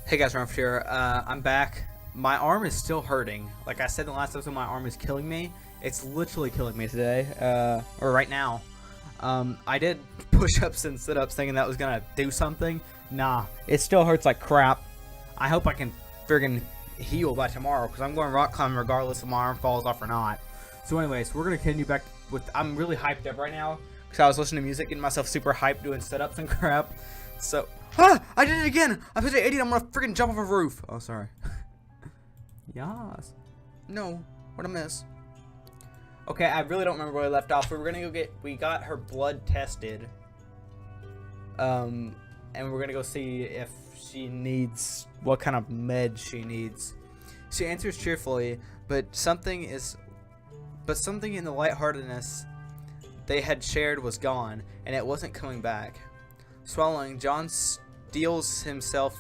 Hey guys, Rumph here. I'm back. My arm is still hurting. Like I said in the last episode, my arm is killing me. It's literally killing me today, or right now. I did push-ups and sit-ups thinking that was gonna do something. Nah, it still hurts like crap. I hope I can friggin' heal by tomorrow, because I'm going rock climbing regardless if my arm falls off or not. So anyways, we're gonna continue back with, I'm really hyped up right now, because I was listening to music, getting myself super hyped, doing sit-ups and crap. So, I did it again! I'm such an idiot, I'm gonna freaking jump off a roof! Oh, sorry. Yas. No, what a miss. Okay, I really don't remember where I left off. We got her blood tested. And we're gonna go see if she needs, what kind of med she needs. She answers cheerfully, but something in the lightheartedness they had shared was gone, and it wasn't coming back. Swallowing, John steels himself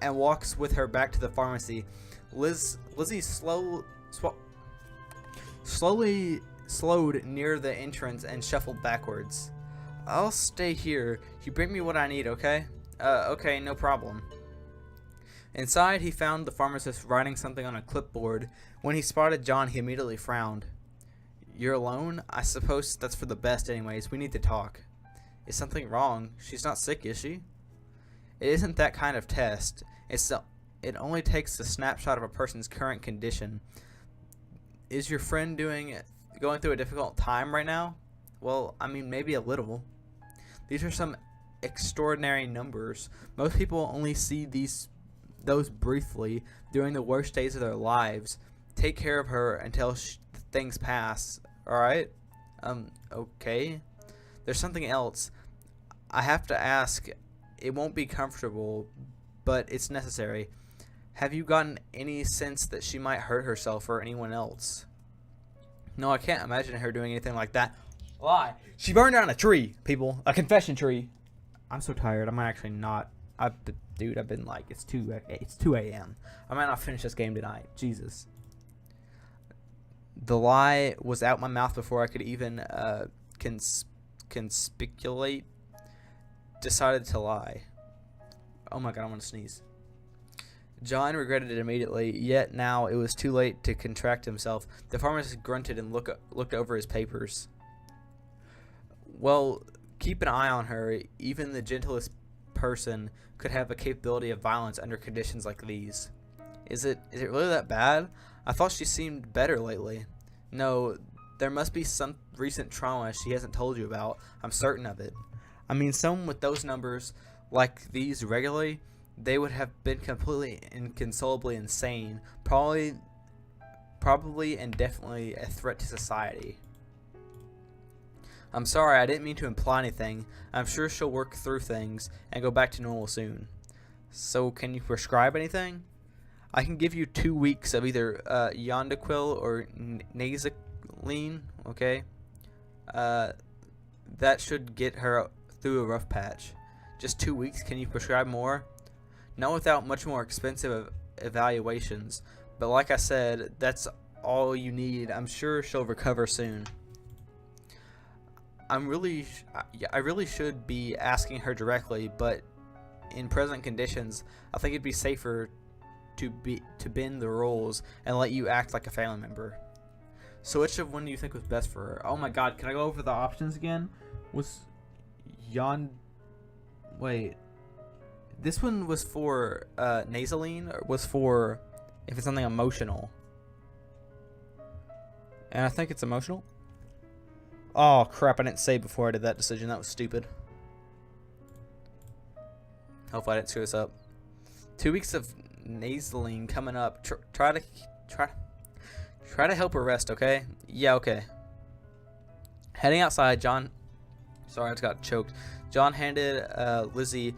and walks with her back to the pharmacy. Lizzie slowly slowed near the entrance and shuffled backwards. I'll stay here. You bring me what I need, okay? Okay, no problem. Inside, he found the pharmacist writing something on a clipboard. When he spotted John, he immediately frowned. You're alone? I suppose that's for the best anyways. We need to talk. Is something wrong? She's not sick, is she? It isn't that kind of test. It only takes a snapshot of a person's current condition. Is your friend going through a difficult time right now? Well, I mean, maybe a little. These are some extraordinary numbers. Most people only see those briefly during the worst days of their lives. Take care of her until things pass. Alright? Okay. There's something else. I have to ask. It won't be comfortable, but it's necessary. Have you gotten any sense that she might hurt herself or anyone else? No, I can't imagine her doing anything like that. Lie. She burned down a tree, people. A confession tree. I'm so tired. I might actually not. Dude, I've been like, it's 2 a.m. I might not finish this game tonight. Jesus. The lie was out my mouth before I could even conspiculate. Decided to lie. Oh my god, I want to sneeze. John regretted it immediately, yet now it was too late to contract himself. The pharmacist grunted and looked over his papers. Well, keep an eye on her. Even the gentlest person could have a capability of violence under conditions like these. Is it really that bad? I thought she seemed better lately. No, there must be some recent trauma she hasn't told you about. I'm certain of it. I mean, someone with those numbers, like these regularly, they would have been completely inconsolably insane. Probably and definitely a threat to society. I'm sorry, I didn't mean to imply anything. I'm sure she'll work through things and go back to normal soon. So, can you prescribe anything? I can give you 2 weeks of either Yondequil or Nasoline, okay? That should get her through a rough patch. Just 2 weeks? Can you prescribe more? Not without much more expensive evaluations. But like I said, that's all you need. I'm sure she'll recover soon. I really should be asking her directly, but in present conditions, I think it'd be safer to bend the rules and let you act like a family member. So which of one do you think was best for her? Oh my god, can I go over the options again? Wait. This one was for Nasoline, or was for if it's something emotional. And I think it's emotional. Oh crap, I didn't save before I did that decision. That was stupid. Hopefully I didn't screw this up. 2 weeks of Nasoline coming up. Try to help her rest, okay? Yeah, okay. Heading outside, John... Sorry, I just got choked. John handed the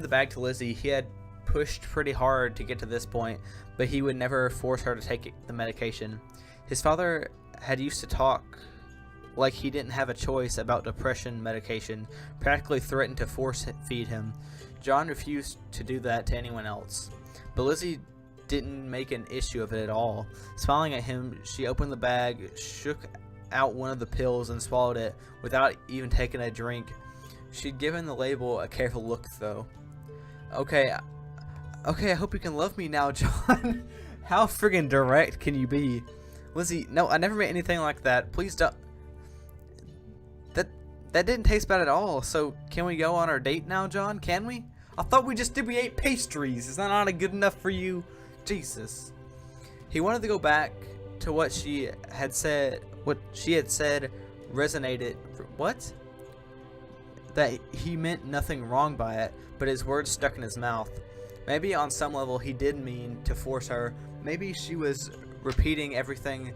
bag to Lizzie. He had pushed pretty hard to get to this point, but he would never force her to take the medication. His father had used to talk like he didn't have a choice about depression medication, practically threatened to force feed him. John refused to do that to anyone else, but Lizzie didn't make an issue of it at all. Smiling at him, she opened the bag, shook out one of the pills, and swallowed it without even taking a drink. She'd given the label a careful look, though. Okay, okay, I hope you can love me now, John. How friggin' direct can you be? Lizzie, no, I never made anything like that. Please don't. That didn't taste bad at all. So, can we go on our date now, John? Can we? I thought we ate pastries. Is that not good enough for you? Jesus. He wanted to go back to what she had said. What she had said resonated. What? That he meant nothing wrong by it, but his words stuck in his mouth. Maybe on some level he did mean to force her. Maybe she was repeating everything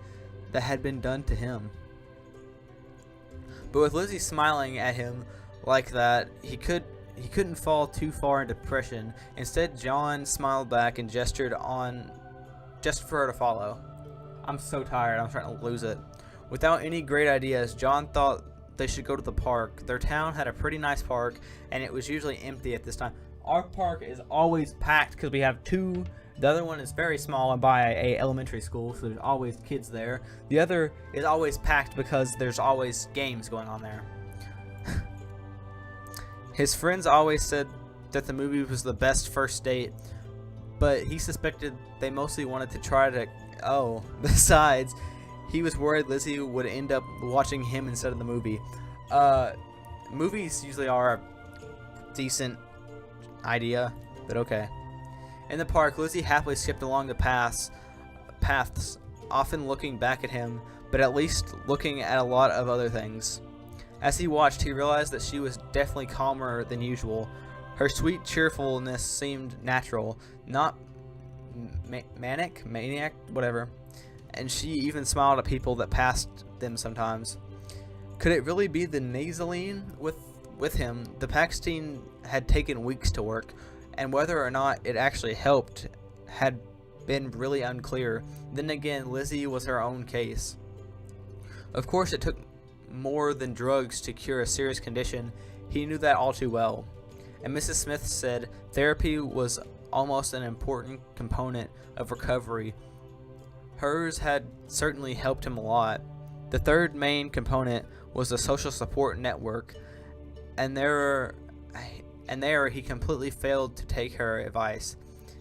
that had been done to him. But with Lizzie smiling at him like that, he couldn't fall too far into depression. Instead, John smiled back and gestured for her to follow. I'm so tired, I'm starting to lose it. Without any great ideas, John thought they should go to the park. Their town had a pretty nice park, and it was usually empty at this time. Our park is always packed because we have two. The other one is very small and by a elementary school, so there's always kids there. The other is always packed because there's always games going on there. His friends always said that the movie was the best first date, but he suspected they mostly wanted to try to... Oh, besides, he was worried Lizzie would end up watching him instead of the movie. Movies usually are a decent idea, but okay. In the park, Lizzie happily skipped along the paths, often looking back at him, but at least looking at a lot of other things. As he watched, he realized that she was definitely calmer than usual. Her sweet cheerfulness seemed natural, not maniac, whatever. And she even smiled at people that passed them sometimes. Could it really be the nasaline with him? The Paxtine had taken weeks to work, and whether or not it actually helped had been really unclear. Then again, Lizzie was her own case. Of course, it took more than drugs to cure a serious condition. He knew that all too well. And Mrs. Smith said therapy was almost an important component of recovery. Hers had certainly helped him a lot. The third main component was the social support network, and there he completely failed to take her advice.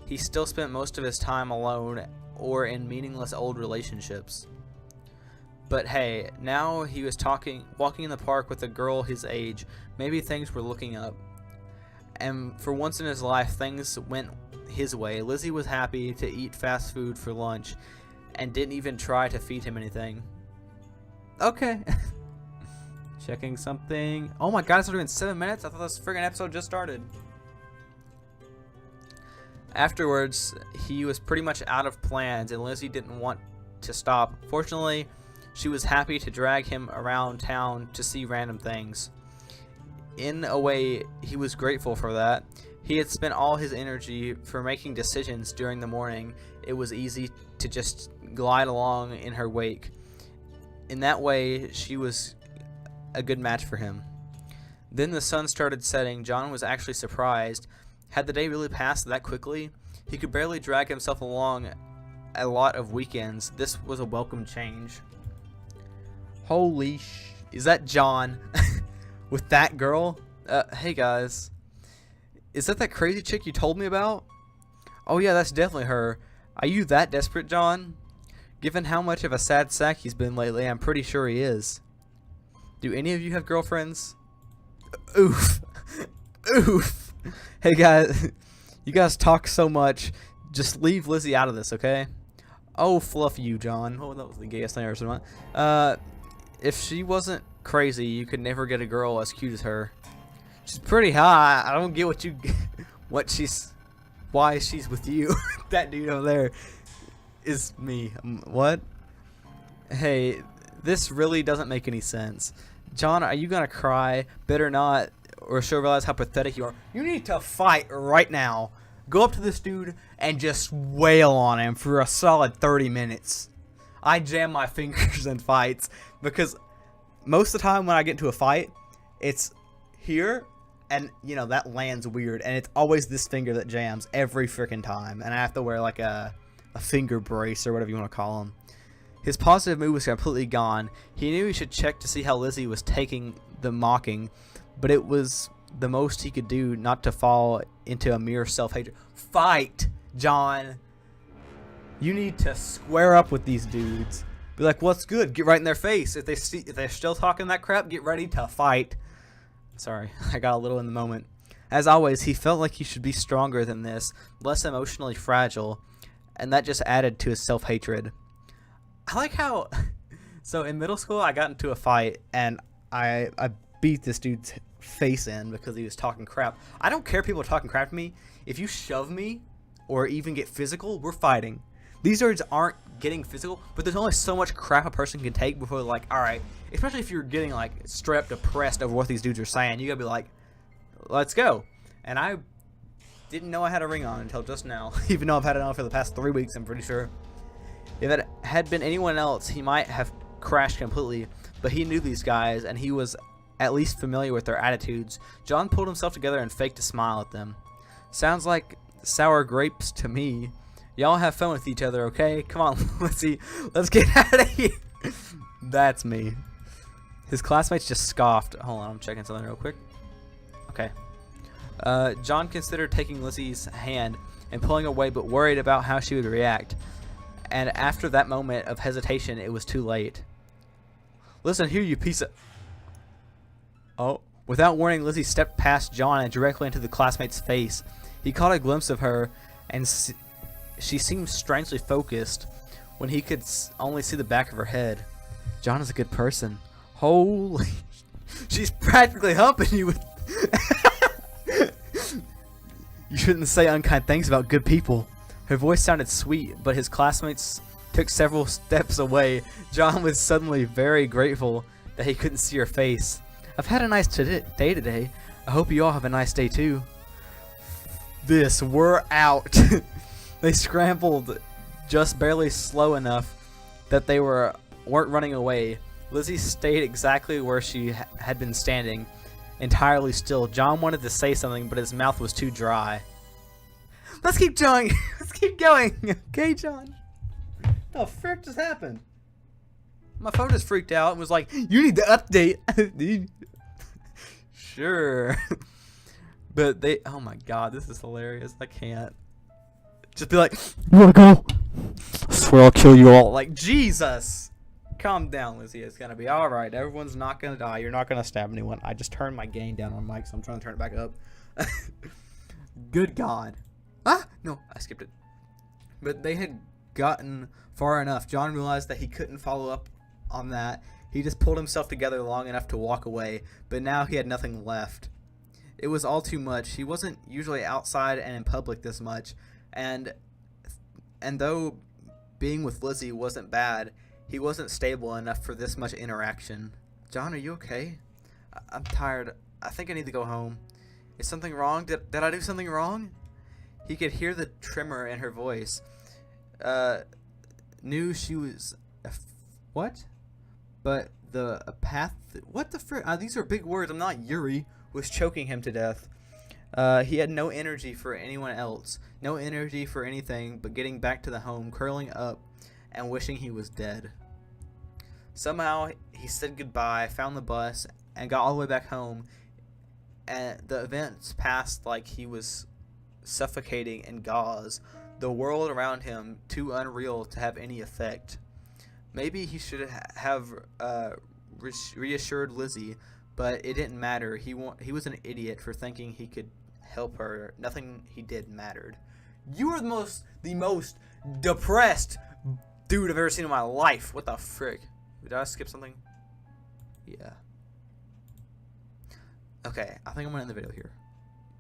He still spent most of his time alone or in meaningless old relationships. But hey, now he was walking in the park with a girl his age. Maybe things were looking up. And for once in his life, things went his way. Lizzie was happy to eat fast food for lunch and didn't even try to feed him anything. Okay. Checking something. Oh my god, it's already been 7 minutes? I thought this friggin' episode just started. Afterwards, he was pretty much out of plans, and Lizzie didn't want to stop. Fortunately, she was happy to drag him around town to see random things. In a way, he was grateful for that. He had spent all his energy for making decisions during the morning. It was easy to just glide along in her wake. In that way, she was a good match for him. Then the sun started setting. John was actually surprised. Had the day really passed that quickly? He could barely drag himself along a lot of weekends. This was a welcome change. Holy is that John with that girl? Hey guys. Is that crazy chick you told me about? Oh yeah, that's definitely her. Are you that desperate, John? Given how much of a sad sack he's been lately, I'm pretty sure he is. Do any of you have girlfriends? Oof. Oof. Hey guys, you guys talk so much. Just leave Lizzie out of this, okay? Oh, fluff you, John. Oh, that was the gayest thing I ever said. If she wasn't crazy, you could never get a girl as cute as her. She's pretty hot. I don't get why she's with you. That dude over there is me. What? Hey, this really doesn't make any sense. John, are you gonna cry? Better not, or she'll realize how pathetic you are. You need to fight right now. Go up to this dude and just wail on him for a solid 30 minutes. I jam my fingers in fights because most of the time when I get into a fight, it's here and, you know, that lands weird. And it's always this finger that jams every freaking time. And I have to wear like a finger brace or whatever you want to call them. His positive mood was completely gone. He knew he should check to see how Lizzie was taking the mocking, but it was the most he could do not to fall into a mere self-hatred. Fight, John. You need to square up with these dudes. Be like, what's good? Get right in their face. If they're still talking that crap, get ready to fight. Sorry, I got a little in the moment. As always, he felt like he should be stronger than this, less emotionally fragile, and that just added to his self-hatred. I like how... So in middle school, I got into a fight, and I beat this dude's face in because he was talking crap. I don't care if people are talking crap to me. If you shove me or even get physical, we're fighting. These dudes aren't getting physical, but there's only so much crap a person can take before they're like, alright. Especially if you're getting like straight up depressed over what these dudes are saying. You gotta be like, let's go. And I didn't know I had a ring on until just now. Even though I've had it on for the past 3 weeks, I'm pretty sure. If it had been anyone else, he might have crashed completely. But he knew these guys, and he was at least familiar with their attitudes. John pulled himself together and faked a smile at them. Sounds like sour grapes to me. Y'all have fun with each other, okay? Come on, let's get out of here. That's me. His classmates just scoffed. Hold on, I'm checking something real quick. Okay. John considered taking Lizzie's hand and pulling away, but worried about how she would react. And after that moment of hesitation, it was too late. Listen here, you piece of... Oh. Without warning, Lizzie stepped past John and directly into the classmate's face. He caught a glimpse of her, and she seemed strangely focused when he could only see the back of her head. John is a good person. Holy... She's practically humping you with... You shouldn't say unkind things about good people. Her voice sounded sweet, but his classmates took several steps away. John was suddenly very grateful that he couldn't see her face. I've had a nice day today. I hope you all have a nice day too. We're out. They scrambled just barely slow enough that they weren't running away. Lizzie stayed exactly where she had been standing, entirely still. John wanted to say something, but his mouth was too dry. Let's keep going. Let's keep going. Okay, John. What the frick just happened? My phone just freaked out and was like, you need to update. Sure. But they, oh my god, this is hilarious. I can't. Just be like, you wanna go? I swear I'll kill you all. Like, Jesus. Calm down, Lizzie. It's gonna be alright. Everyone's not gonna die. You're not gonna stab anyone. I just turned my gain down on mic, so I'm trying to turn it back up. Good God. Ah! No, I skipped it. But they had gotten far enough. John realized that he couldn't follow up on that. He just pulled himself together long enough to walk away, but now he had nothing left. It was all too much. He wasn't usually outside and in public this much, and though being with Lizzie wasn't bad, he wasn't stable enough for this much interaction. John, are you okay? I'm tired. I think I need to go home. Is something wrong? Did I do something wrong? He could hear the tremor in her voice. Knew she was... what? But the path... What the frick? These are big words. I'm not Yuri. Was choking him to death. He had no energy for anyone else. No energy for anything but getting back to the home, curling up, and wishing he was dead. Somehow, he said goodbye, found the bus, and got all the way back home. And the events passed like he was suffocating in gauze, the world around him too unreal to have any effect. Maybe he should have reassured Lizzie, but it didn't matter. He was an idiot for thinking he could help her. Nothing he did mattered. You are the most depressed dude I've ever seen in my life. What the frick? Did I skip something? Yeah. Okay, I think I'm gonna end the video here.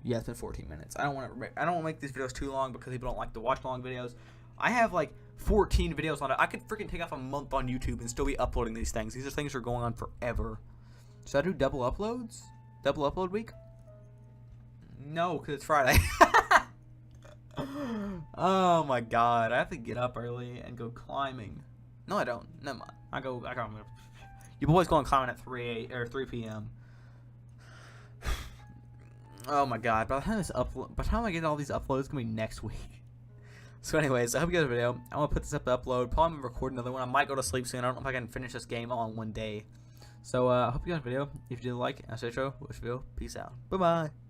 Yeah, it's been 14 minutes. I don't want to make these videos too long because people don't like to watch long videos. I have like 14 videos on it. I could freaking take off a month on YouTube and still be uploading these things. These are things that are going on forever. Should I do double uploads? Double upload week? No, because it's Friday. Oh my god, I have to get up early and go climbing. No, I don't. Never mind. I go. Your boy's going climbing at 3 p.m. Oh my god, by the time I get all these uploads, it's gonna be next week. So anyways, I hope you guys the video. I'm gonna put this up to upload. Probably record another one. I might go to sleep soon. I don't know if I can finish this game all in one day. So I hope you guys video. If you did like, I say so. Wish video. Peace out. Bye bye.